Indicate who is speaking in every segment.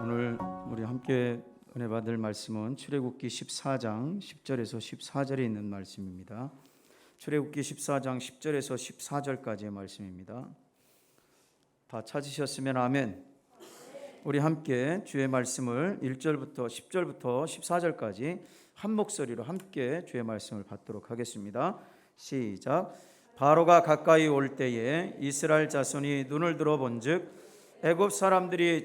Speaker 1: 오늘 우리 함께 은혜 받을 말씀은 출애굽기 14장 10절에서 14절에 있는 말씀입니다. 출애굽기 14장 10절에서 14절까지의 말씀입니다. 다 찾으셨으면 아멘. 우리 함께 주의 말씀을 1절부터 10절부터 14절까지 한 목소리로 함께 주의 말씀을 받도록 하겠습니다. 시작. 바로가 가까이 올 때에 이스라엘 자손이 눈을 들어 본즉 애굽 사람들이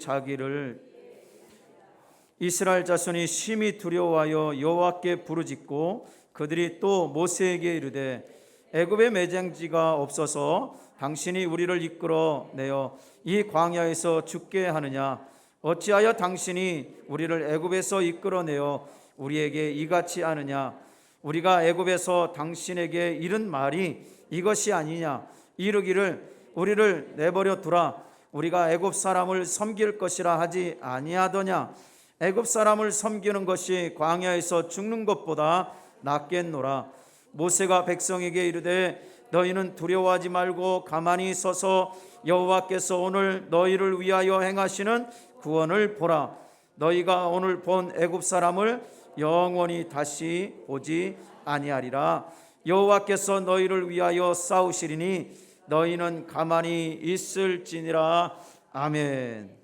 Speaker 1: 이스라엘 자손이 심히 두려워하여 여호와께 부르짖고 그들이 또 모세에게 이르되 애굽에 매장지가 없어서 당신이 우리를 이끌어 내어 이 광야에서 죽게 하느냐? 어찌하여 당신이 우리를 애굽에서 이끌어 내어 우리에게 이같이 하느냐? 우리가 애굽에서 당신에게 이른 말이 이것이 아니냐? 이르기를 우리를 내버려 두라. 우리가 애굽 사람을 섬길 것이라 하지 아니하더냐? 애굽 사람을 섬기는 것이 광야에서 죽는 것보다 낫겠노라. 모세가 백성에게 이르되 너희는 두려워하지 말고 가만히 서서 여호와께서 오늘 너희를 위하여 행하시는 구원을 보라. 너희가 오늘 본 애굽 사람을 영원히 다시 보지 아니하리라. 여호와께서 너희를 위하여 싸우시리니 너희는 가만히 있을지니라. 아멘.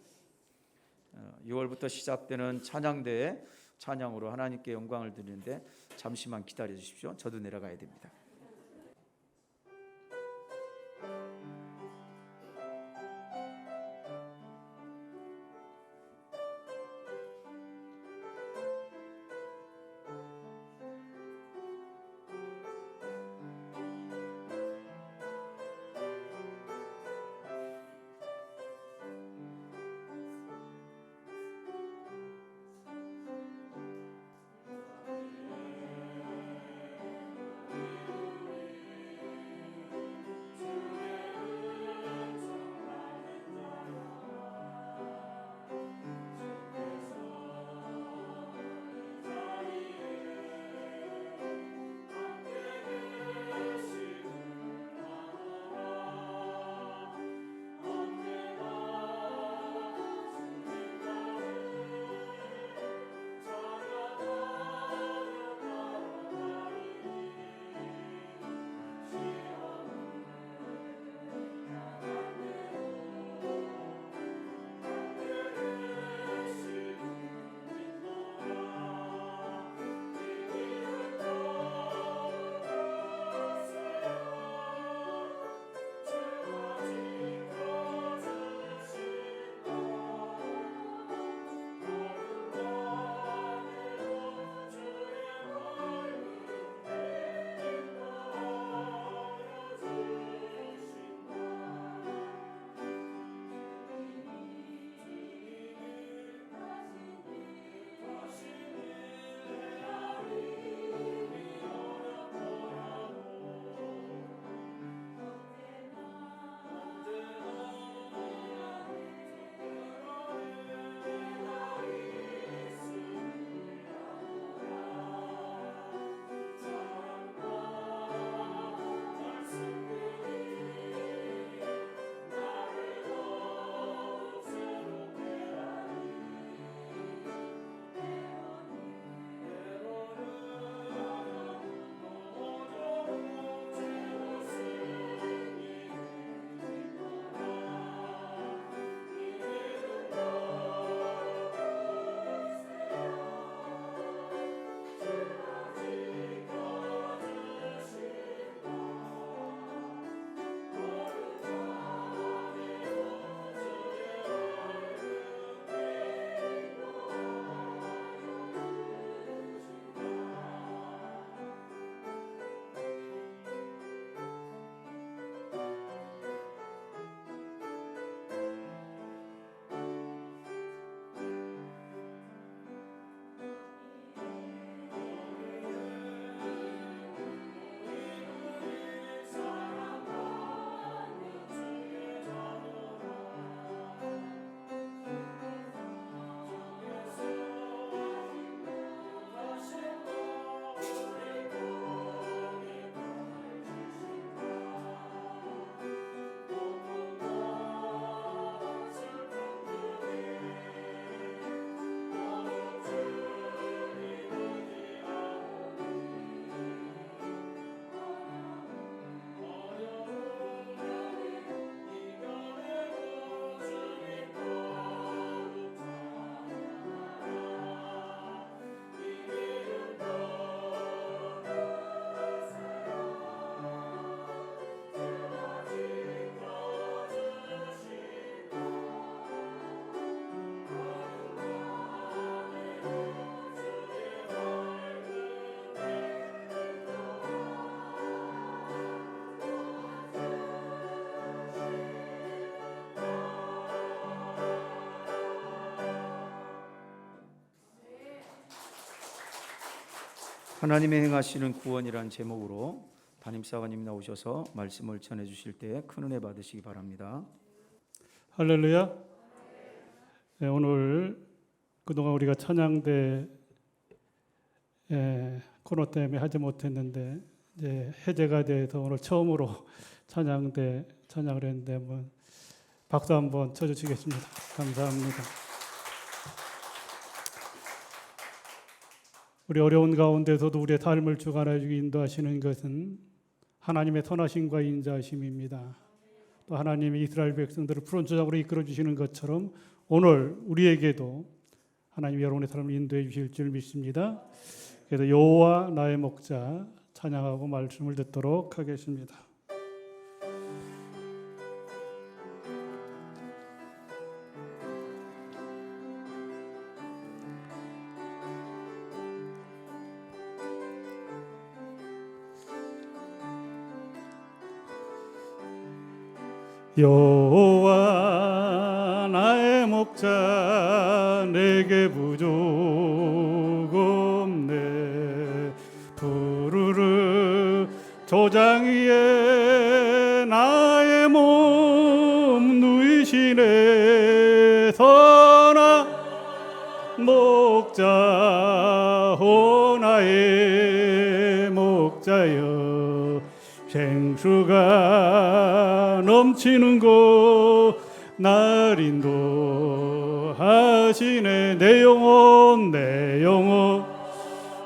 Speaker 1: 6월부터 시작되는 찬양대회 찬양으로 하나님께 영광을 드리는데 잠시만 기다려 주십시오. 저도 내려가야 됩니다. 하나님의 행하시는 구원이란 제목으로 담임사관님 나오셔서 말씀을 전해 주실 때 큰 은혜 받으시기 바랍니다.
Speaker 2: 할렐루야. 네, 오늘 그동안 우리가 찬양대 코로나 때문에 하지 못했는데 이제 해제가 돼서 오늘 처음으로 찬양대 찬양을 했는데 한번 박수 한번 쳐주시겠습니다. 감사합니다. 우리 어려운 가운데서도 우리의 삶을 주관하시고 인도하시는 것은 하나님의 선하심과 인자하심입니다. 또 하나님이 이스라엘 백성들을 푸른 조장으로 이끌어 주시는 것처럼 오늘 우리에게도 하나님이 여러분의 삶을 인도해 주실 줄 믿습니다. 그래서 여호와 나의 목자 찬양하고 말씀을 듣도록 하겠습니다. 여호와 나의 목자 내게 부족 없네. 푸르르 조장 위에 나의 몸 누이시네. 선한 목자 오 나의 목자여 생수가 넘치는 곳 날 인도하시네. 내 영혼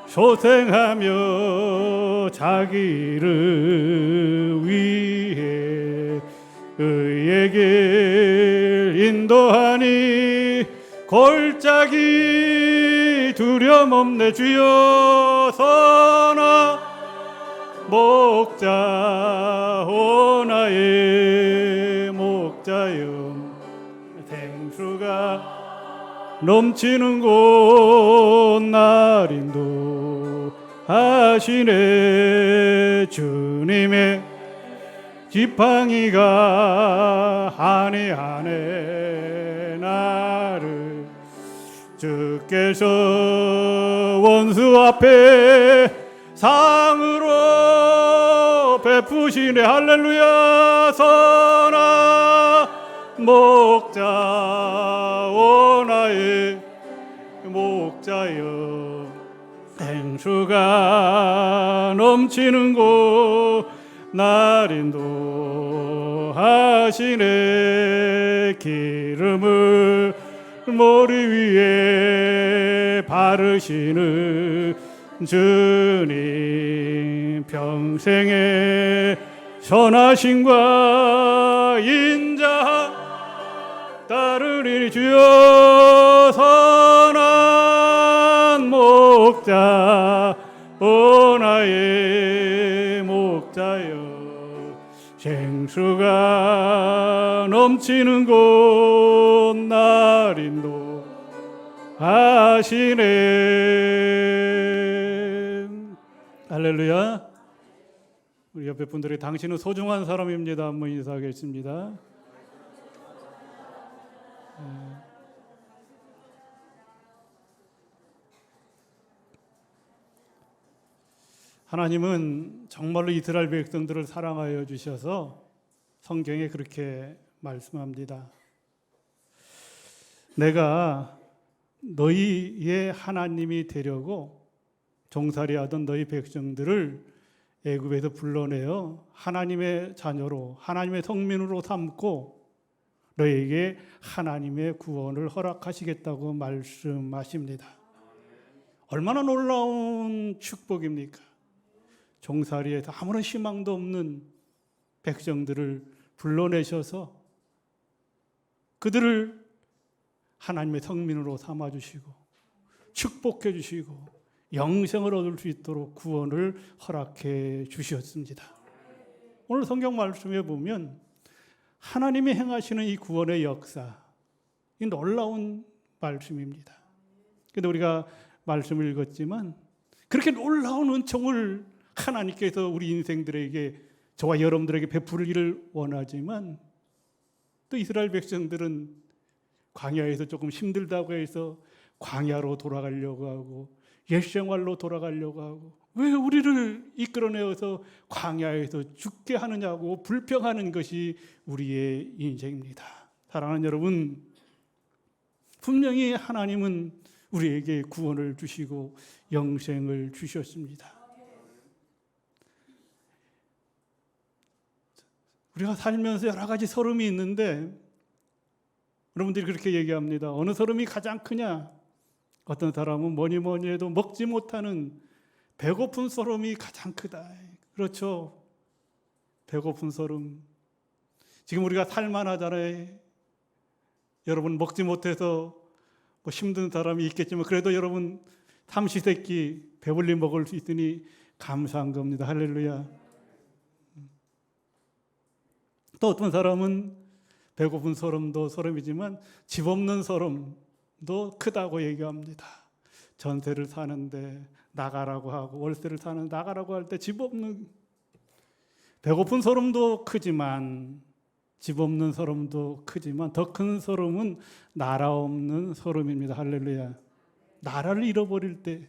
Speaker 2: 소생하며 자기를 위해 의의 길 인도하니 골짜기 두려움 없네. 주여 선한 목자 오 나의 목자여 생수가 넘치는 곳 날 인도하시네. 주님의 지팡이가 한해한해 나를 주께서 원수 앞에 상으로 베푸시네. 할렐루야. 선한 목자 오 나의 목자여 생수가 넘치는 곳 날 인도하시네. 기름을 머리 위에 바르시는 주님 평생의 선하심과 인자 따르리니. 주여 선한 목자 오 나의 목자여 생수가 넘치는 곳 날 인도하시네. 할렐루야. 우리 옆에 분들이 당신은 소중한 사람입니다. 한번 인사하겠습니다. 하나님은 정말로 이스라엘 백성들을 사랑하여 주셔서 성경에 그렇게 말씀합니다. 내가 너희의 하나님이 되려고 종살이하던 너희 백성들을 애굽에서 불러내어 하나님의 자녀로 하나님의 성민으로 삼고 너희에게 하나님의 구원을 허락하시겠다고 말씀하십니다. 얼마나 놀라운 축복입니까? 종살이에서 아무런 희망도 없는 백성들을 불러내셔서 그들을 하나님의 성민으로 삼아주시고 축복해 주시고 영생을 얻을 수 있도록 구원을 허락해 주셨습니다. 오늘 성경 말씀에 보면 하나님이 행하시는 이 구원의 역사, 이 놀라운 말씀입니다. 그런데 우리가 말씀을 읽었지만 그렇게 놀라운 은총을 하나님께서 우리 인생들에게, 저와 여러분들에게 베풀기를 원하지만 또 이스라엘 백성들은 광야에서 조금 힘들다고 해서 광야로 돌아가려고 하고 옛 생활로 돌아가려고 하고 왜 우리를 이끌어내어서 광야에서 죽게 하느냐고 불평하는 것이 우리의 인생입니다. 사랑하는 여러분, 분명히 하나님은 우리에게 구원을 주시고 영생을 주셨습니다. 우리가 살면서 여러 가지 서름이 있는데 여러분들이 그렇게 얘기합니다. 어느 서름이 가장 크냐? 어떤 사람은 뭐니 해도 먹지 못하는 배고픈 서름이 가장 크다. 그렇죠. 배고픈 서름. 지금 우리가 살만하잖아요. 여러분 먹지 못해서 뭐 힘든 사람이 있겠지만 그래도 여러분 삼시세끼 배불리 먹을 수 있으니 감사한 겁니다. 할렐루야. 또 어떤 사람은 배고픈 서름도 서름이지만 집 없는 서름도 크다고 얘기합니다. 전세를 사는데 나가라고 하고 월세를 사는데 나가라고 할 때 집 없는 배고픈 서름도 크지만 집 없는 서름도 크지만 더 큰 서름은 나라 없는 서름입니다. 할렐루야. 나라를 잃어버릴 때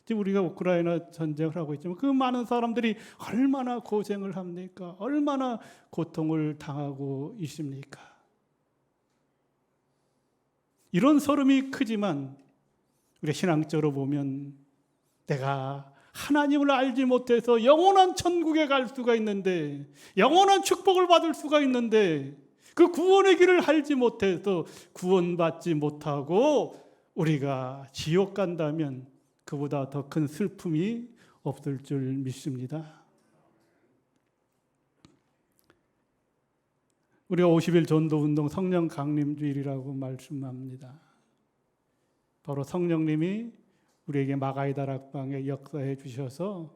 Speaker 2: 지금 우리가 우크라이나 전쟁을 하고 있지만 그 많은 사람들이 얼마나 고생을 합니까? 얼마나 고통을 당하고 있습니까? 이런 서름이 크지만 우리가 신앙적으로 보면 내가 하나님을 알지 못해서 영원한 천국에 갈 수가 있는데 영원한 축복을 받을 수가 있는데 그 구원의 길을 알지 못해서 구원받지 못하고 우리가 지옥 간다면 그보다 더 큰 슬픔이 없을 줄 믿습니다. 우리가 50일 전도운동 성령 강림주일이라고 말씀합니다. 바로 성령님이 우리에게 마가의 다락방에 역사해 주셔서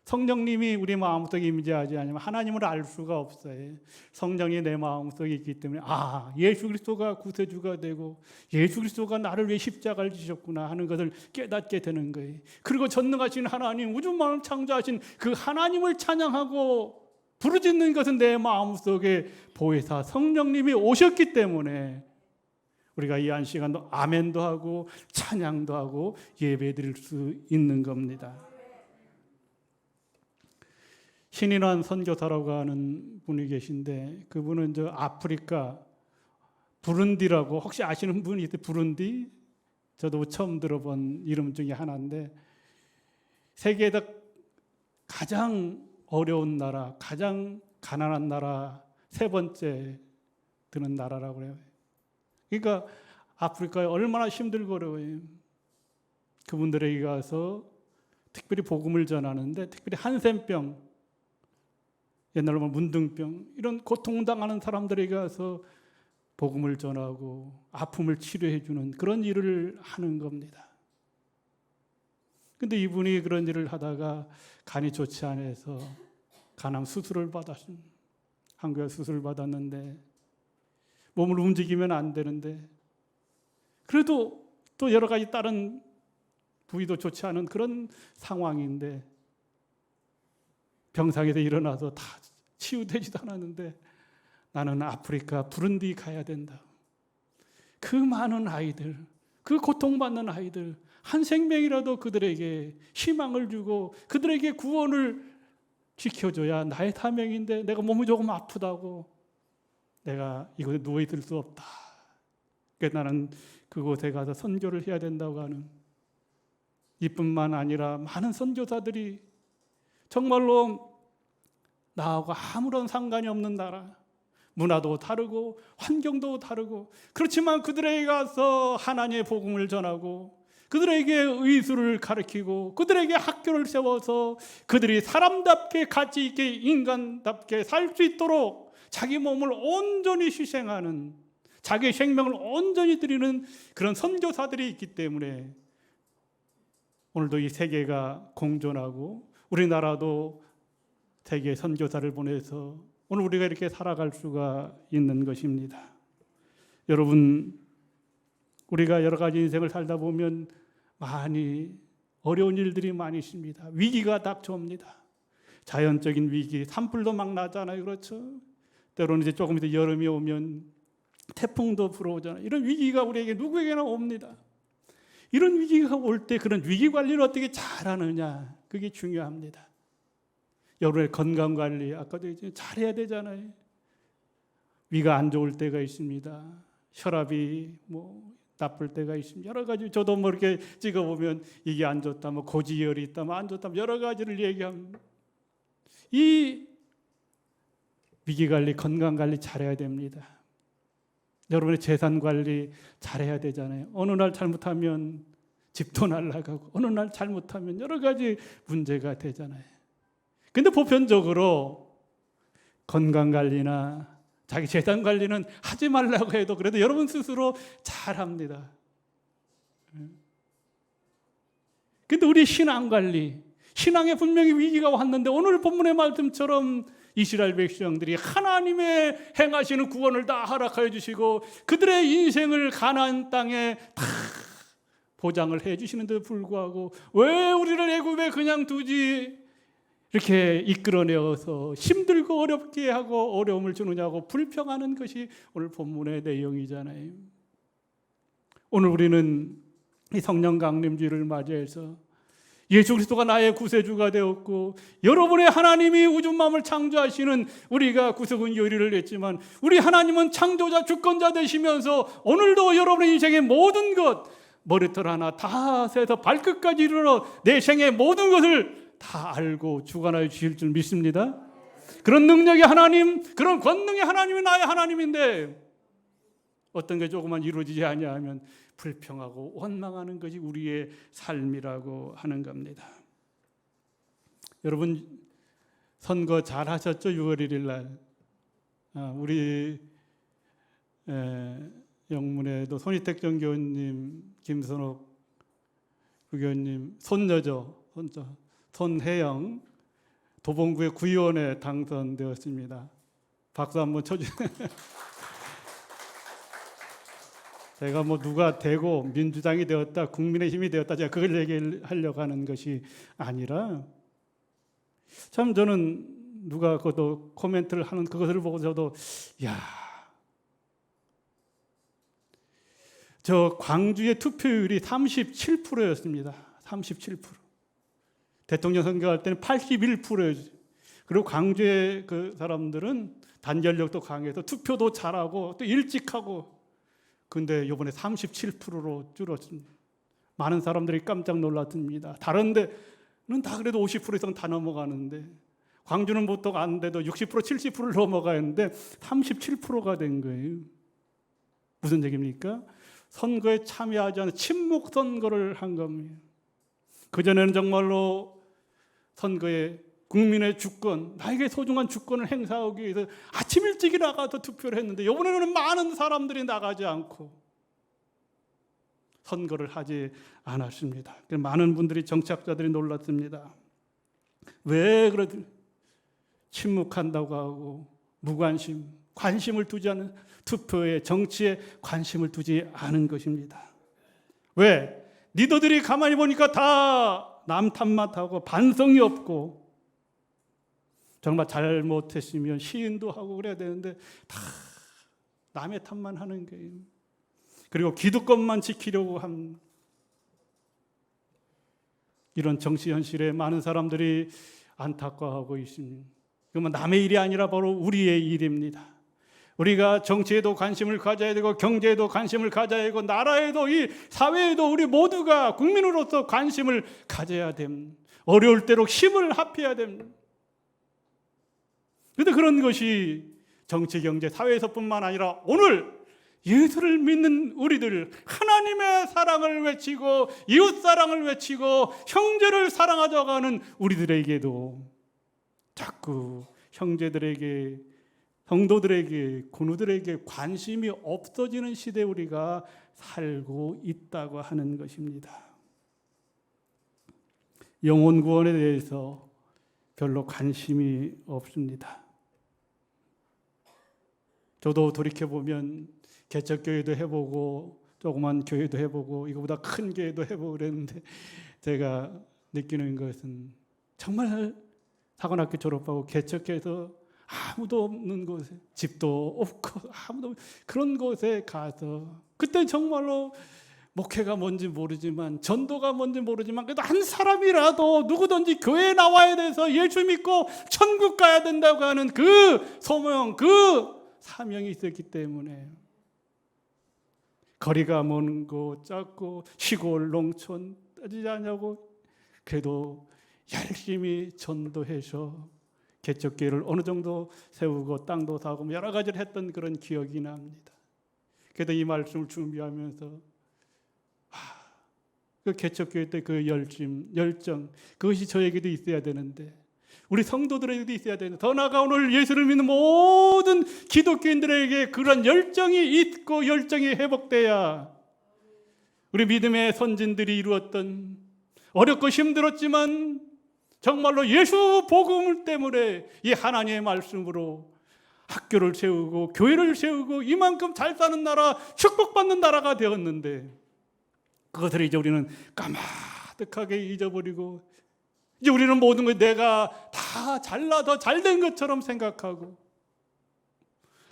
Speaker 2: 성령님이 우리 마음속에 임재하지 않으면 하나님을 알 수가 없어요. 성령이 내 마음속에 있기 때문에 예수 그리스도가 구세주가 되고 예수 그리스도가 나를 위해 십자가를 지셨구나 하는 것을 깨닫게 되는 거예요. 그리고 전능하신 하나님, 우주만을 창조하신 그 하나님을 찬양하고 부르짖는 것은 내 마음속에 보혜사 성령님이 오셨기 때문에 우리가 이 한 시간도 아멘도 하고 찬양도 하고 예배드릴 수 있는 겁니다. 신인환 선교사라고 하는 분이 계신데 그분은 저 아프리카 부룬디라고 혹시 아시는 분이 있어요? 부룬디? 저도 처음 들어본 이름 중에 하나인데 세계에서 가장 어려운 나라, 가장 가난한 나라 세 번째 드는 나라라고 그래요. 그러니까 아프리카에 얼마나 힘들고 어려워요. 그분들에게 가서 특별히 복음을 전하는데 특별히 한센병 옛날로 보면 문둥병 이런 고통당하는 사람들에게 가서 복음을 전하고 아픔을 치료해 주는 그런 일을 하는 겁니다. 근데 이분이 그런 일을 하다가 간이 좋지 않아서 간암 수술을 받았습니다. 한국에 수술을 받았는데 몸을 움직이면 안 되는데 그래도 또 여러 가지 다른 부위도 좋지 않은 그런 상황인데 병상에서 일어나서 다 치유되지도 않았는데 나는 아프리카 부룬디 가야 된다. 그 많은 아이들, 그 고통받는 아이들 한 생명이라도 그들에게 희망을 주고 그들에게 구원을 지켜줘야 나의 사명인데 내가 몸이 조금 아프다고 내가 이곳에 누워있을 수 없다. 그래서 나는 그곳에 가서 선교를 해야 된다고 하는 이뿐만 아니라 많은 선교사들이 정말로 나하고 아무런 상관이 없는 나라 문화도 다르고 환경도 다르고 그렇지만 그들에게 가서 하나님의 복음을 전하고 그들에게 의술을 가르치고 그들에게 학교를 세워서 그들이 사람답게 가치 있게 인간답게 살 수 있도록 자기 몸을 온전히 희생하는 자기의 생명을 온전히 드리는 그런 선교사들이 있기 때문에 오늘도 이 세계가 공존하고 우리나라도 세계 선교사를 보내서 오늘 우리가 이렇게 살아갈 수가 있는 것입니다. 여러분, 우리가 여러 가지 인생을 살다 보면 많이 어려운 일들이 많이 있습니다. 위기가 닥쳐옵니다. 자연적인 위기, 산불도 막 나잖아요. 그렇죠? 때로는 이제 조금 이제 여름이 오면 태풍도 불어오잖아요. 이런 위기가 우리에게 누구에게나 옵니다. 이런 위기가 올 때 그런 위기 관리를 어떻게 잘하느냐, 그게 중요합니다. 여러분의 건강 관리 아까도 얘기했지만 잘해야 되잖아요. 위가 안 좋을 때가 있습니다. 혈압이 나쁠 때가 있습니다. 여러 가지 저도 이렇게 찍어보면 이게 안 좋다, 고지혈이 있다, 안 좋다, 여러 가지를 얘기합니다. 이 위기 관리, 건강 관리 잘해야 됩니다. 여러분의 재산 관리 잘해야 되잖아요. 어느 날 잘못하면 집도 날아가고 어느 날 잘못하면 여러 가지 문제가 되잖아요. 근데 보편적으로 건강 관리나 자기 재산 관리는 하지 말라고 해도 그래도 여러분 스스로 잘합니다. 근데 우리 신앙 관리, 신앙에 분명히 위기가 왔는데 오늘 본문의 말씀처럼 이스라엘 백성들이 하나님의 행하시는 구원을 다 허락하여 주시고 그들의 인생을 가나안 땅에 다 보장을 해 주시는데도 불구하고 왜 우리를 애굽에 그냥 두지, 이렇게 이끌어내어서 힘들고 어렵게 하고 어려움을 주느냐고 불평하는 것이 오늘 본문의 내용이잖아요. 오늘 우리는 이 성령 강림주의를 맞이해서 예수 그리스도가 나의 구세주가 되었고 여러분의 하나님이 우주 만물을 창조하시는 우리가 구속은 요리를 했지만 우리 하나님은 창조자 주권자 되시면서 오늘도 여러분의 인생의 모든 것, 머리털 하나 다 세서 발끝까지 이르러 내 생의 모든 것을 다 알고 주관하여 주실 줄 믿습니다. 그런 능력의 하나님, 그런 권능의 하나님이 나의 하나님인데 어떤 게 조금만 이루어지지 아니하면 불평하고 원망하는 것이 우리의 삶이라고 하는 겁니다. 여러분 선거 잘 하셨죠? 6월 1일 날 우리 영문에도 손희택 정교님, 김선옥 부교님 손녀죠. 손혜영 도봉구의 구의원에 당선되었습니다. 박수 한번 쳐주세요. 제가 누가 되고 민주당이 되었다, 국민의힘이 되었다, 제가 그걸 얘기하려고 하는 것이 아니라 참 저는 누가 그것도 코멘트를 하는 그것을 보고 저도 저 광주의 투표율이 37%였습니다. 37%. 대통령 선거할 때는 81%였어요. 그리고 광주의 그 사람들은 단결력도 강해서 투표도 잘하고 또 일찍 하고, 근데 이번에 37%로 줄었습니다. 많은 사람들이 깜짝 놀랐습니다. 다른 데는 다 그래도 50% 이상 다 넘어가는데 광주는 보통 안 돼도 60% 70%를 넘어가는데 37%가 된 거예요. 무슨 얘기입니까? 선거에 참여하지 않은 침묵 선거를 한 겁니다. 그전에는 정말로 선거에 국민의 주권, 나에게 소중한 주권을 행사하기 위해서 아침 일찍 나가서 투표를 했는데 이번에는 많은 사람들이 나가지 않고 선거를 하지 않았습니다. 많은 분들이 정치학자들이 놀랐습니다. 왜 그러지? 침묵한다고 하고 무관심, 관심을 두지 않은 투표에, 정치에 관심을 두지 않은 것입니다. 왜? 리더들이 가만히 보니까 다 남 탓만 하고 반성이 없고 정말 잘못했으면 시인도 하고 그래야 되는데 다 남의 탓만 하는 거예요. 그리고 기득권만 지키려고 합니다. 이런 정치 현실에 많은 사람들이 안타까워하고 있습니다. 그러면 남의 일이 아니라 바로 우리의 일입니다. 우리가 정치에도 관심을 가져야 되고 경제에도 관심을 가져야 되고 나라에도 이 사회에도 우리 모두가 국민으로서 관심을 가져야 됩니다. 어려울 때로 힘을 합해야 됩니다. 그런데 그런 것이 정치, 경제, 사회에서뿐만 아니라 오늘 예수를 믿는 우리들, 하나님의 사랑을 외치고 이웃 사랑을 외치고 형제를 사랑하자고 하는 우리들에게도 자꾸 형제들에게, 성도들에게, 군우들에게 관심이 없어지는 시대에 우리가 살고 있다고 하는 것입니다. 영혼 구원에 대해서 별로 관심이 없습니다. 저도 돌이켜보면 개척교회도 해보고 조그만 교회도 해보고 이거보다 큰 교회도 해보고 그랬는데 제가 느끼는 것은 정말 사관학교 졸업하고 개척교회에서 아무도 없는 곳에, 집도 없고 아무도 그런 곳에 가서 그때 정말로 목회가 뭔지 모르지만, 전도가 뭔지 모르지만, 그래도 한 사람이라도 누구든지 교회에 나와야 돼서 예수 믿고 천국 가야 된다고 하는 그 소명, 그 사명이 있었기 때문에 거리가 먼고 작고 시골 농촌 따지지 않냐고 그래도 열심히 전도해서 개척교회를 어느 정도 세우고 땅도 사고 여러 가지를 했던 그런 기억이 납니다. 그래도 이 말씀을 준비하면서 그 개척교회 때 그 열정 그것이 저에게도 있어야 되는데, 우리 성도들에게도 있어야 되는데, 더 나아가 오늘 예수를 믿는 모든 기독교인들에게 그런 열정이 있고 열정이 회복돼야 우리 믿음의 선진들이 이루었던 어렵고 힘들었지만 정말로 예수 복음 때문에 이 하나님의 말씀으로 학교를 세우고 교회를 세우고 이만큼 잘 사는 나라, 축복받는 나라가 되었는데, 그것을 이제 우리는 까마득하게 잊어버리고 이제 우리는 모든 걸 내가 다 잘나 더 잘된 것처럼 생각하고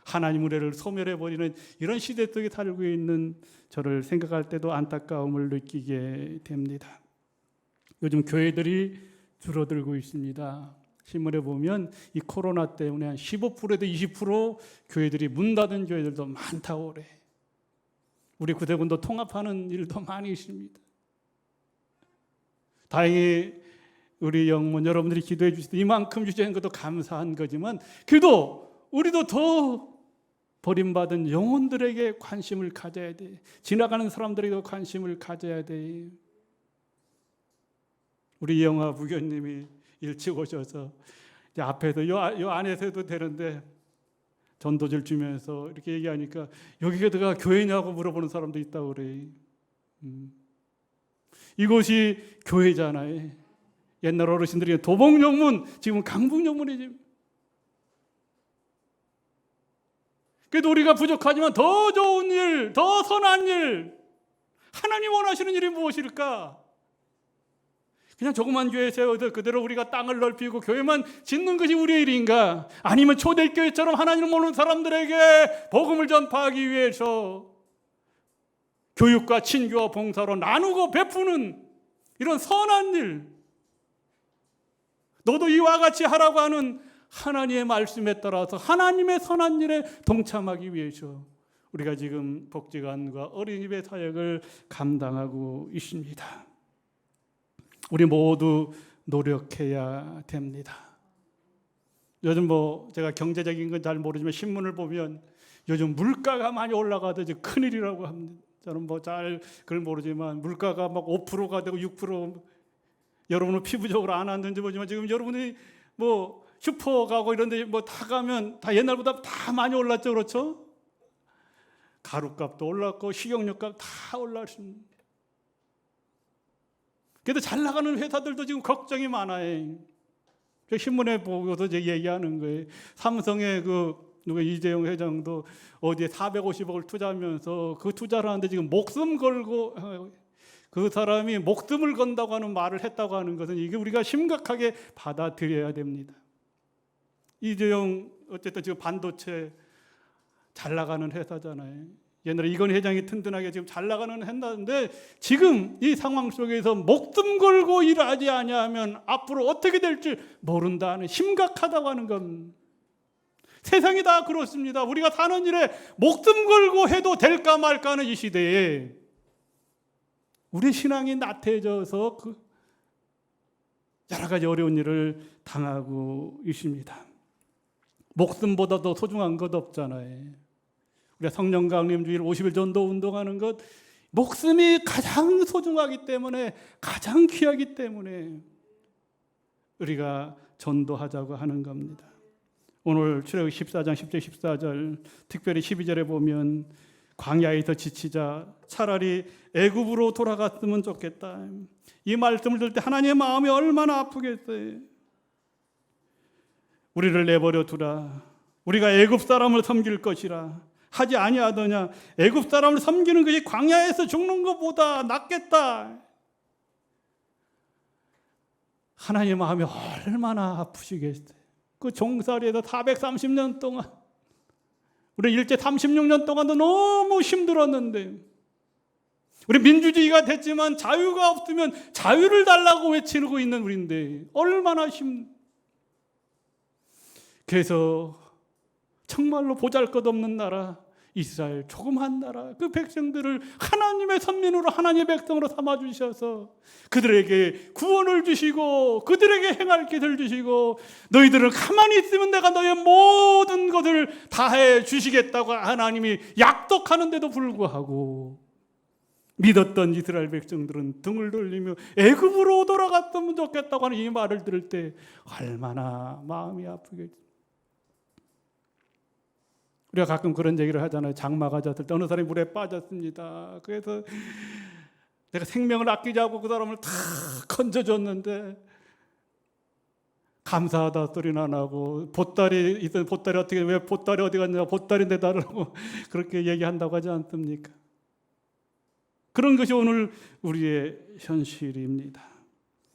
Speaker 2: 하나님 우리를 소멸해버리는 이런 시대 속에 살고 있는 저를 생각할 때도 안타까움을 느끼게 됩니다. 요즘 교회들이 줄어들고 있습니다. 신문에 보면 이 코로나 때문에 한 15%에서 20% 교회들이 문 닫은 교회들도 많다고 그래. 우리 구대군도 통합하는 일도 많이 있습니다. 다행히 우리 영문 여러분들이 기도해 주셔서 이만큼 주시는 것도 감사한 거지만, 그래도 우리도 더 버림받은 영혼들에게 관심을 가져야 돼. 지나가는 사람들에게도 관심을 가져야 돼. 우리 영화 부교님이 일찍 오셔서 이제 앞에서 요 안에서 해도 되는데 전도지를 주면서 이렇게 얘기하니까 여기가 교회냐고 물어보는 사람도 있다고 그래. 이곳이 교회잖아요. 옛날 어르신들이 도봉영문, 지금 강북영문이지. 그래도 우리가 부족하지만 더 좋은 일, 더 선한 일, 하나님 원하시는 일이 무엇일까? 그냥 조그만 교회 세워서 그대로 우리가 땅을 넓히고 교회만 짓는 것이 우리의 일인가? 아니면 초대교회처럼 하나님을 모르는 사람들에게 복음을 전파하기 위해서 교육과 친교와 봉사로 나누고 베푸는 이런 선한 일, 너도 이와 같이 하라고 하는 하나님의 말씀에 따라서 하나님의 선한 일에 동참하기 위해서 우리가 지금 복지관과 어린이집의 사역을 감당하고 있습니다. 우리 모두 노력해야 됩니다. 요즘 제가 경제적인 건 잘 모르지만 신문을 보면 요즘 물가가 많이 올라가도 이제 큰일이라고 합니다. 저는 잘 그걸 모르지만 물가가 막 5%가 되고 6%, 여러분은 피부적으로 안 왔는지 모르지만 지금 여러분이 슈퍼 가고 이런 데 다 가면 다 옛날보다 다 많이 올랐죠. 그렇죠? 가루값도 올랐고 식용유값 다 올랐습니다. 그래도 잘 나가는 회사들도 지금 걱정이 많아요. 신문에 보고도 이제 얘기하는 거예요. 삼성의 이재용 회장도 어디에 450억을 투자하면서 그 투자를 하는데 지금 목숨 걸고, 그 사람이 목숨을 건다고 하는 말을 했다고 하는 것은 이게 우리가 심각하게 받아들여야 됩니다. 이재용 어쨌든 지금 반도체 잘 나가는 회사잖아요. 옛날에 이건 회장이 튼튼하게 지금 잘 나가는 회사인데 지금 이 상황 속에서 목숨 걸고 일하지 아니하면 앞으로 어떻게 될지 모른다는, 심각하다고 하는 건 세상이 다 그렇습니다. 우리가 사는 일에 목숨 걸고 해도 될까 말까 하는 이 시대에 우리 신앙이 나태해져서 여러 가지 어려운 일을 당하고 있습니다. 목숨보다 더 소중한 것 없잖아요. 우리가 성령 강림 주일 50일 전도 운동하는 것, 목숨이 가장 소중하기 때문에, 가장 귀하기 때문에 우리가 전도하자고 하는 겁니다. 오늘 출애굽기 14장 10절 14절 특별히 12절에 보면 광야에서 지치자 차라리 애굽으로 돌아갔으면 좋겠다. 이 말씀을 들을 때 하나님의 마음이 얼마나 아프겠어요. 우리를 내버려 두라. 우리가 애굽 사람을 섬길 것이라 하지 아니하더냐. 애굽 사람을 섬기는 것이 광야에서 죽는 것보다 낫겠다. 하나님의 마음이 얼마나 아프시겠어요. 그 종살이에서 430년 동안, 우리 일제 36년 동안도 너무 힘들었는데 우리 민주주의가 됐지만 자유가 없으면 자유를 달라고 외치고 있는 우리인데 얼마나 그래서 정말로 보잘것없는 나라 이스라엘 조그만 나라 그 백성들을 하나님의 선민으로 하나님의 백성으로 삼아주셔서 그들에게 구원을 주시고 그들에게 행할 길을 주시고 너희들은 가만히 있으면 내가 너의 모든 것을 다해 주시겠다고 하나님이 약속하는데도 불구하고 믿었던 이스라엘 백성들은 등을 돌리며 애굽으로 돌아갔으면 좋겠다고 하는 이 말을 들을 때 얼마나 마음이 아프겠지. 우리가 가끔 그런 얘기를 하잖아요. 장마가 졌을 때 어느 사람이 물에 빠졌습니다. 그래서 내가 생명을 아끼자고 그 사람을 다 건져줬는데 감사하다 소리는 안 하고 보따리 있던 보따리 어떻게 왜 보따리 어디 갔냐 보따리 내달라고 그렇게 얘기한다고 하지 않습니까? 그런 것이 오늘 우리의 현실입니다.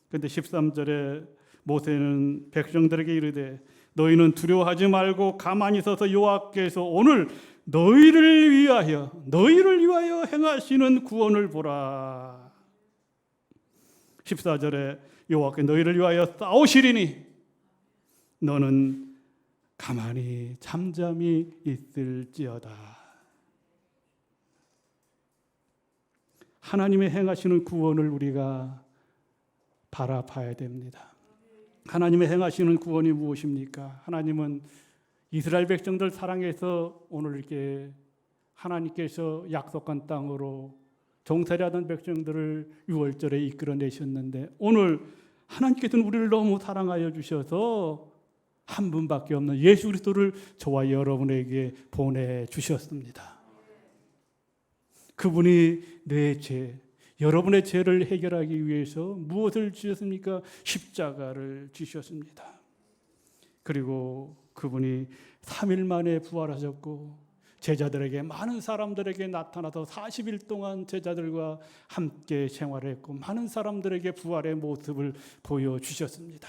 Speaker 2: 그런데 13절에 모세는 백성들에게 이르되 너희는 두려워하지 말고 가만히 서서 여호와께서 오늘 너희를 위하여 행하시는 구원을 보라. 14절에 여호와께 너희를 위하여 싸우시리니 너는 가만히 잠잠히 있을지어다. 하나님의 행하시는 구원을 우리가 바라봐야 됩니다. 하나님의 행하시는 구원이 무엇입니까? 하나님은 이스라엘 백성들 사랑해서 오늘 이렇게 하나님께서 약속한 땅으로 종살이하던 백성들을 6월절에 이끌어내셨는데 오늘 하나님께서는 우리를 너무 사랑하여 주셔서 한 분밖에 없는 예수 그리스도를 저와 여러분에게 보내주셨습니다. 그분이 내 죄, 여러분의 죄를 해결하기 위해서 무엇을 주셨습니까? 십자가를 주셨습니다. 그리고 그분이 3일 만에 부활하셨고 제자들에게 많은 사람들에게 나타나서 40일 동안 제자들과 함께 생활했고 많은 사람들에게 부활의 모습을 보여주셨습니다.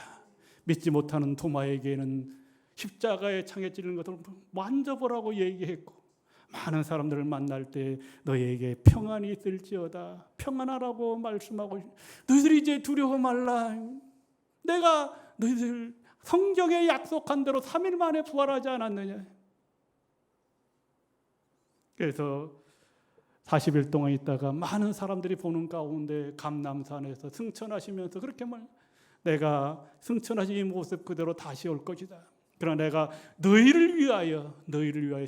Speaker 2: 믿지 못하는 도마에게는 십자가에 창에 찔린 것을 만져보라고 얘기했고 많은 사람들을 만날 때 너희에게 평안이 있을지어다 평안하라고 말씀하고 너희들이 이제 두려워 말라 내가 너희들 성경에 약속한 대로 3일 만에 부활하지 않았느냐. 그래서 40일 동안 있다가 많은 사람들이 보는 가운데 감람산에서 승천하시면서 그렇게 내가 승천하신 이 모습 그대로 다시 올 것이다. 그러나 내가 너희를 위하여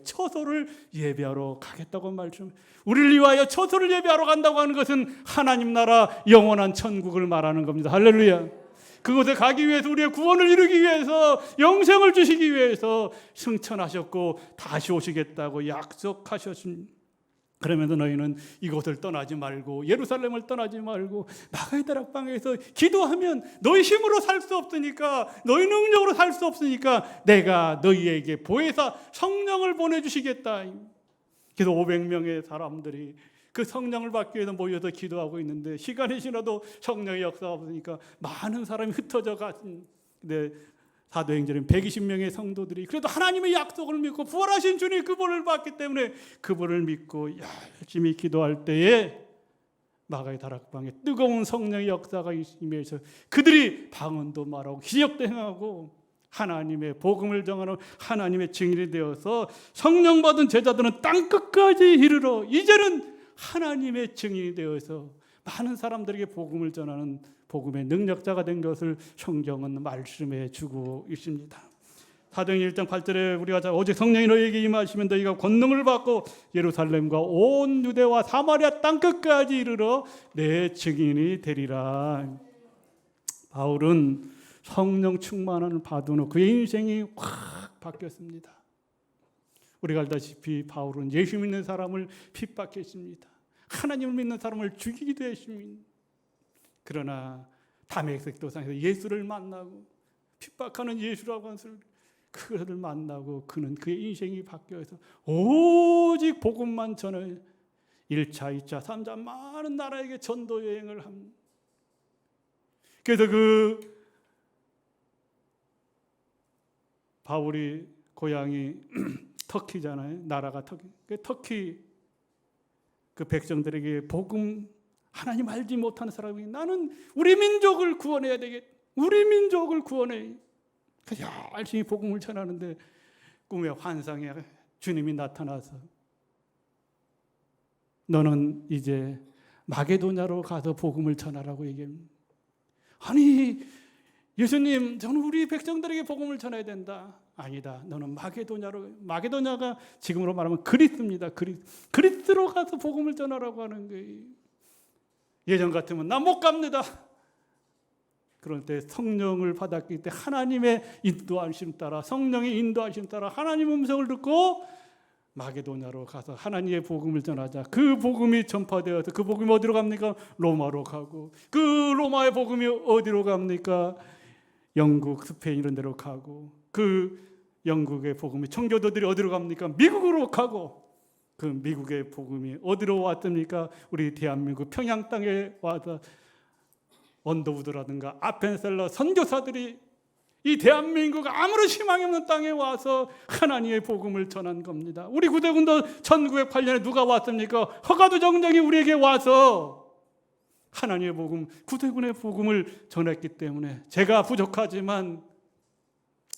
Speaker 2: 처소를 예배하러 가겠다고 말씀. 우리를 위하여 처소를 예배하러 간다고 하는 것은 하나님 나라 영원한 천국을 말하는 겁니다. 할렐루야. 그곳에 가기 위해서 우리의 구원을 이루기 위해서 영생을 주시기 위해서 승천하셨고 다시 오시겠다고 약속하셨습니다. 그러면서 너희는 이곳을 떠나지 말고 예루살렘을 떠나지 말고 나가야 다락방에서 기도하면 너희 힘으로 살 수 없으니까 너희 능력으로 살 수 없으니까 내가 너희에게 보혜사 성령을 보내주시겠다. 그래서 500명의 사람들이 그 성령을 받기 위해서 모여서 기도하고 있는데 시간이 지나도 성령의 역사가 없으니까 많은 사람이 흩어져 갔습니다. 근데 사도행전은 120명의 성도들이 그래도 하나님의 약속을 믿고 부활하신 주님 그분을 받기 때문에 그분을 믿고 열심히 기도할 때에 마가의 다락방에 뜨거운 성령의 역사가 임해서 그들이 방언도 말하고 기적도 행하고 하나님의 복음을 전하는 하나님의 증인이 되어서 성령 받은 제자들은 땅끝까지 이르러 이제는 하나님의 증인이 되어서 많은 사람들에게 복음을 전하는 복음의 능력자가 된 것을 성경은 말씀해 주고 있습니다. 사도행전 1장 8절에 우리가 오직 성령이 너희에게 임하시면 너희가 권능을 받고 예루살렘과 온 유대와 사마리아 땅끝까지 이르러 내 증인이 되리라. 바울은 성령 충만을 받은 후 그의 인생이 확 바뀌었습니다. 우리가 알다시피 바울은 예수 믿는 사람을 핍박했습니다. 하나님을 믿는 사람을 죽이기도 했습니다. 그러나 다메섹 도상에서 예수를 만나고 핍박하는 예수라고 하는 그를 만나고 그는 그의 인생이 바뀌어서 오직 복음만 전해 1차, 2차, 3차 많은 나라에게 전도 여행을 합니다. 그래서 그 바울이 고향이 터키잖아요. 나라가 터키. 그 터키 그 백성들에게 복음 하나님 알지 못하는 사람이 나는 우리 민족을 구원해야 되겠다. 우리 민족을 구원해. 열심히 복음을 전하는데 꿈의 환상에 주님이 나타나서 너는 이제 마게도냐로 가서 복음을 전하라고 얘기합니다. 아니 예수님, 저는 우리 백성들에게 복음을 전해야 된다. 아니다. 너는 마게도냐가 지금으로 말하면 그리스입니다. 그리스로 가서 복음을 전하라고 하는 거예요. 예전 같으면 나 못 갑니다. 그런데 성령을 받았기 때문에 하나님의 인도하심 따라, 성령의 인도하심 따라 하나님의 음성을 듣고 마게도냐로 가서 하나님의 복음을 전하자. 그 복음이 전파되어서 그 복음이 어디로 갑니까? 로마로 가고, 그 로마의 복음이 어디로 갑니까? 영국, 스페인 이런 데로 가고, 그 영국의 복음이 청교도들이 어디로 갑니까? 미국으로 가고, 그 미국의 복음이 어디로 왔습니까? 우리 대한민국 평양 땅에 와서 언더우드라든가 아펜셀러 선교사들이 이 대한민국 아무런 희망이 없는 땅에 와서 하나님의 복음을 전한 겁니다. 우리 구대군도 1908년에 누가 왔습니까? 허가도 정정이 우리에게 와서 하나님의 복음, 구대군의 복음을 전했기 때문에 제가 부족하지만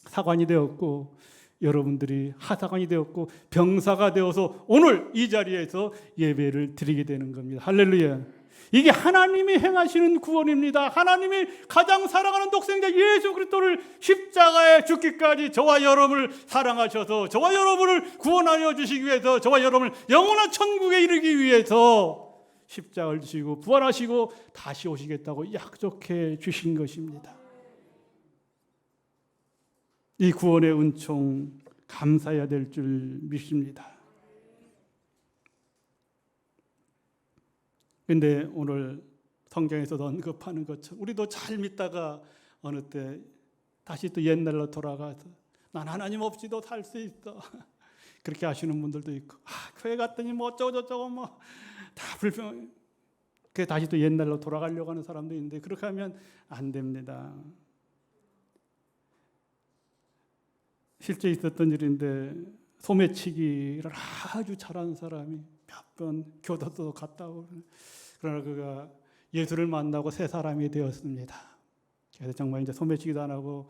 Speaker 2: 사관이 되었고 여러분들이 하사관이 되었고 병사가 되어서 오늘 이 자리에서 예배를 드리게 되는 겁니다. 할렐루야. 이게 하나님이 행하시는 구원입니다. 하나님이 가장 사랑하는 독생자 예수 그리스도를 십자가에 죽기까지 저와 여러분을 사랑하셔서 저와 여러분을 구원하여 주시기 위해서 저와 여러분을 영원한 천국에 이르기 위해서 십자가를 지시고 부활하시고 다시 오시겠다고 약속해 주신 것입니다. 이 구원의 은총 감사해야 될 줄 믿습니다. 그런데 오늘 성경에서도 언급하는 것처럼 우리도 잘 믿다가 어느 때 다시 또 옛날로 돌아가서 난 하나님 없이도 살 수 있어 그렇게 하시는 분들도 있고, 교회 갔더니 뭐 어쩌고저쩌고 뭐 다 불평, 그게 다시 또 옛날로 돌아가려고 하는 사람도 있는데 그렇게 하면 안 됩니다. 실제 있었던 일인데 소매치기를 아주 잘하는 사람이 몇 번 교도소 갔다 오고, 그러나 그가 예수를 만나고 새 사람이 되었습니다. 그래서 정말 이제 소매치기도 안 하고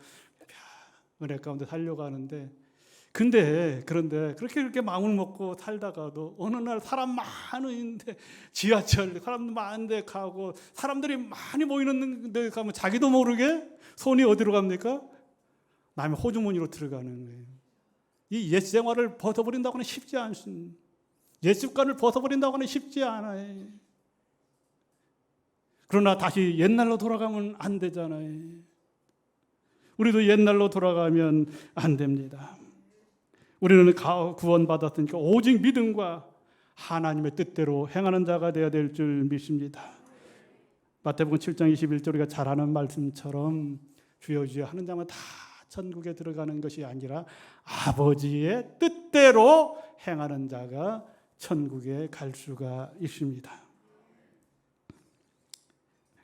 Speaker 2: 은혜 가운데 살려고 하는데, 그런데 그렇게 마음을 먹고 살다가도 어느 날 사람 많은데 지하철 사람들 많은데 가고 사람들이 많이 모이는 데 가면 자기도 모르게 손이 어디로 갑니까? 남의 호주머니로 들어가는 거예요. 이 옛 생활을 벗어버린다고는 쉽지 않습니다. 옛 습관을 벗어버린다고는 쉽지 않아요. 그러나 다시 옛날로 돌아가면 안 되잖아요. 우리도 옛날로 돌아가면 안 됩니다. 우리는 구원받았으니까 오직 믿음과 하나님의 뜻대로 행하는 자가 되어야 될 줄 믿습니다. 마태복음 7장 21절 우리가 잘 아는 말씀처럼 주여 주여 하는 자만 다 천국에 들어가는 것이 아니라 아버지의 뜻대로 행하는 자가 천국에 갈 수가 있습니다.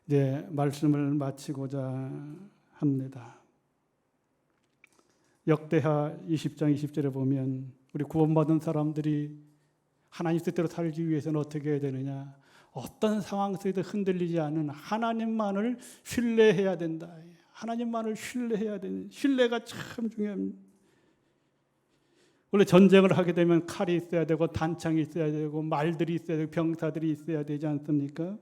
Speaker 2: 이제 말씀을 마치고자 합니다. 역대하 20장 20절에 보면 우리 구원받은 사람들이 하나님 뜻대로 살기 위해서는 어떻게 해야 되느냐? 어떤 상황 속에도 흔들리지 않는 하나님만을 신뢰해야 된다. 하나님만을 신뢰해야 되는, 신뢰가 참 중요합니다. 원래 전쟁을 하게 되면 칼이 있어야 되고 단창이 있어야 되고 말들이 있어야 되고 병사들이 있어야 되지 않습니까?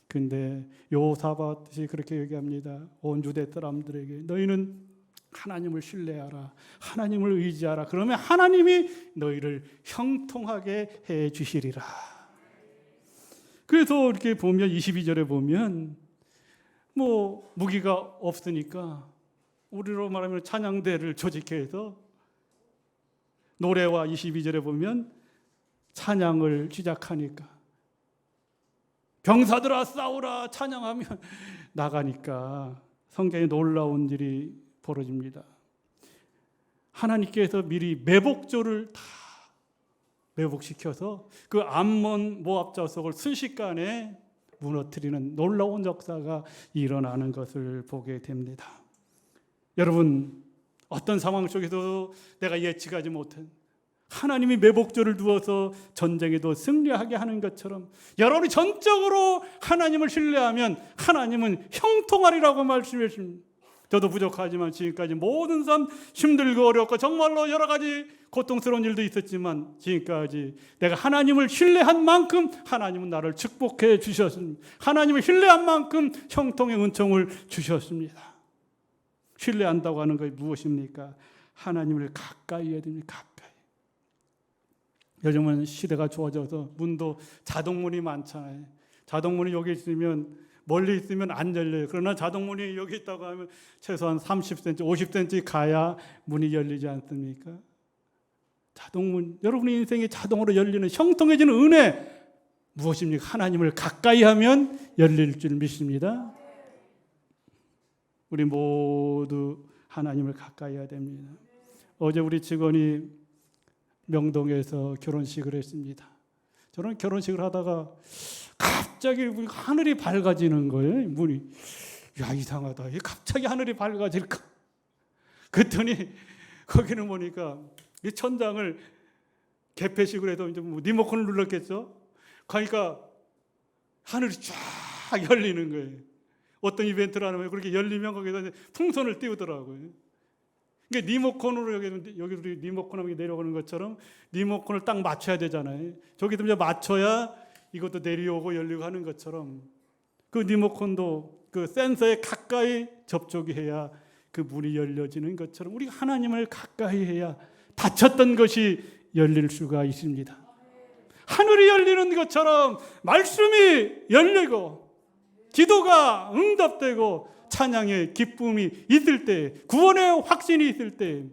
Speaker 2: 근데 여호사밧이 그렇게 얘기합니다. 온 유대 사람들에게 너희는 하나님을 신뢰하라. 하나님을 의지하라. 그러면 하나님이 너희를 형통하게 해 주시리라. 그래서 이렇게 보면 22절에 보면 뭐 무기가 없으니까 우리로 말하면 찬양대를 조직해서 노래와 22절에 보면 찬양을 시작하니까 병사들아 싸우라 찬양하면 나가니까 성경에 놀라운 일이 벌어집니다. 하나님께서 미리 매복조를 다 매복시켜서 그 암몬 모압 자석을 순식간에 무너뜨리는 놀라운 역사가 일어나는 것을 보게 됩니다. 여러분, 어떤 상황 속에서도 내가 예측하지 못한 하나님이 매복조를 두어서 전쟁에도 승리하게 하는 것처럼 여러분이 전적으로 하나님을 신뢰하면 하나님은 형통하리라고 말씀해 주십니다. 저도 부족하지만 지금까지 모든 삶 힘들고 어렵고 정말로 여러 가지 고통스러운 일도 있었지만 지금까지 내가 하나님을 신뢰한 만큼 하나님은 나를 축복해 주셨습니다. 하나님을 신뢰한 만큼 형통의 은총을 주셨습니다. 신뢰한다고 하는 것이 무엇입니까? 하나님을 가까이 해야 됩니다. 가까이. 요즘은 시대가 좋아져서 문도 자동문이 많잖아요. 자동문이 여기 있으면 멀리 있으면 안 열려요. 그러나 자동문이 여기 있다고 하면 최소한 30cm, 50cm 가야 문이 열리지 않습니까? 자동문, 여러분의 인생이 자동으로 열리는 형통해지는 은혜 무엇입니까? 하나님을 가까이 하면 열릴 줄 믿습니다. 우리 모두 하나님을 가까이 해야 됩니다. 어제 우리 직원이 명동에서 결혼식을 했습니다. 저는 결혼식을 하다가 갑자기 하늘이 밝아지는 거예요. 문이. 야, 이상하다. 갑자기 하늘이 밝아질까? 그랬더니 거기는 보니까 이 천장을 개폐식으로 해서 이제 뭐 리모컨을 눌렀겠죠. 그러니까 하늘이 쫙 열리는 거예요. 어떤 이벤트를 하면 그렇게 열리면 거기다 이제 풍선을 띄우더라고요. 그러니까 리모컨으로 여기 우리 리모컨 하면 내려오는 것처럼 리모컨을 딱 맞춰야 되잖아요. 저기도 이제 맞춰야 이것도 내려오고 열리고 하는 것처럼 그 리모컨도 그 센서에 가까이 접촉이 해야 그 문이 열려지는 것처럼 우리가 하나님을 가까이 해야 닫혔던 것이 열릴 수가 있습니다. 하늘이 열리는 것처럼 말씀이 열리고 기도가 응답되고 찬양의 기쁨이 있을 때, 구원의 확신이 있을 때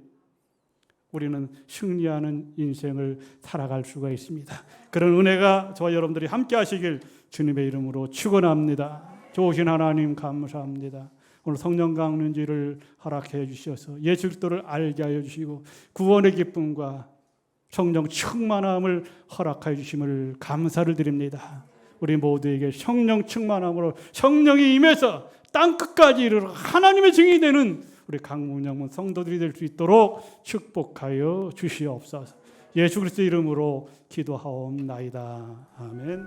Speaker 2: 우리는 승리하는 인생을 살아갈 수가 있습니다. 그런 은혜가 저와 여러분들이 함께 하시길 주님의 이름으로 축원합니다. 좋으신 하나님 감사합니다. 오늘 성령 강림주를 허락해 주셔서 예수 그리스도를 알게 하여 주시고 구원의 기쁨과 성령 충만함을 허락해 주심을 감사를 드립니다. 우리 모두에게 성령 충만함으로 성령이 임해서 땅끝까지 이르러 하나님의 증인이 되는 우리 강문영문 성도들이 될 수 있도록 축복하여 주시옵소서. 예수 그리스도 이름으로 기도하옵나이다. 아멘.